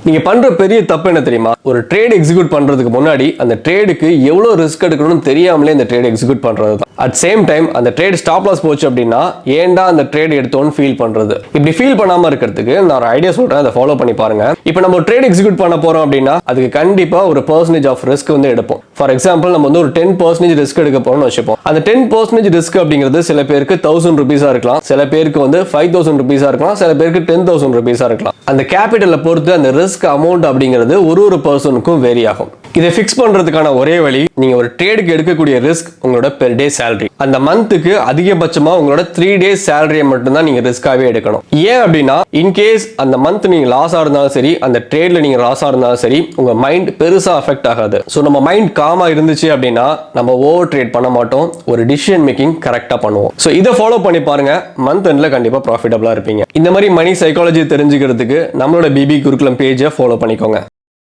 நீங்க பண்ற பெரிய தப்பு என்ன தெரியுமா? ஒரு ட்ரேட் எக்ஸிக்யூட் பண்றதுக்கு முன்னாடி அந்த ட்ரேடுக்கு எவ்வளவு ரிஸ்க் எடுக்கணும்னு தெரியாமலே அந்த ட்ரேட் எக்ஸிக்யூட் பண்றது தான். அட் சேம் டைம் அந்த ட்ரேட் ஸ்டாப் லாஸ் போச்சு அப்படின்னா ஏன்டா அந்த ட்ரேட் எடுத்தோன்னு ஃபீல் பண்றது. இப்படி ஃபீல் பண்ணாம இருக்கிறதுக்கு நான் ஒரு ஐடியா சொல்றேன், அதை ஃபாலோ பண்ணி பாருங்க. இப்போ நம்ம ட்ரேட் எக்ஸிக்யூட் பண்ண போறோம் அப்படின்னா அதுக்கு கண்டிப்பா ஒரு பெர்சன்டேஜ் ஆஃப் ரிஸ்க் வந்து எடுப்போம். ஃபார் எக்ஸாம்பிள் நம்ம வந்து ஒரு 10% ரிஸ்க் எடுக்க போறோம்னு வச்சுப்போம். அந்த 10% ரிஸ்க் அப்படிங்கிறது சில பேருக்கு 1000 ரூபீஸா இருக்கலாம், சில பேருக்கு வந்து 5000 ரூபீஸா இருக்கலாம், சில பேருக்கு 10,000 ரூபீஸா இருக்கலாம். அந்த கேபிட்டலை பொறுத்து அந்த ரிஸ்க் அமௌண்ட் அப்படிங்கிறது ஒரு பர்சனுக்கும் வேரி ஆகும். இதை ஃபிக்ஸ் பண்றதுக்கான ஒரே வழி, நீங்க ஒரு ட்ரேடுக்கு எடுக்கக்கூடிய ரிஸ்க் உங்களோட பெர் டே சேலரி. அந்த மந்த்துக்கு அதிகபட்சமா உங்களோட 3 டேஸ் சேலரியை மட்டும் தான் நீங்க ரிஸ்காவே எடுக்கணும். ஏன் அப்படின்னா இன்கேஸ் அந்த மந்த் நீங்க லாஸா இருந்தாலும் சரி, அந்த ட்ரேட்ல நீங்க லாஸா இருந்தாலும் சரி, உங்க மைண்ட் பெருசா அஃபெக்ட் ஆகாது. ஸோ நம்ம மைண்ட் காமா இருந்துச்சு அப்படின்னா நம்ம ஓவர் ட்ரேட் பண்ண மாட்டோம், ஒரு டிசிஷன் மேக்கிங் கரெக்டா பண்ணுவோம். ஸோ இதை ஃபாலோ பண்ணி பாருங்க, மந்த் எண்ட்ல கண்டிப்பா ப்ராஃபிட்டபிளா இருப்பீங்க. இந்த மாதிரி மணி சைக்காலஜி தெரிஞ்சுக்கிறதுக்கு நம்மளோட பிபி குருகுலம் பேஜை ஃபாலோ பண்ணிக்கோங்க.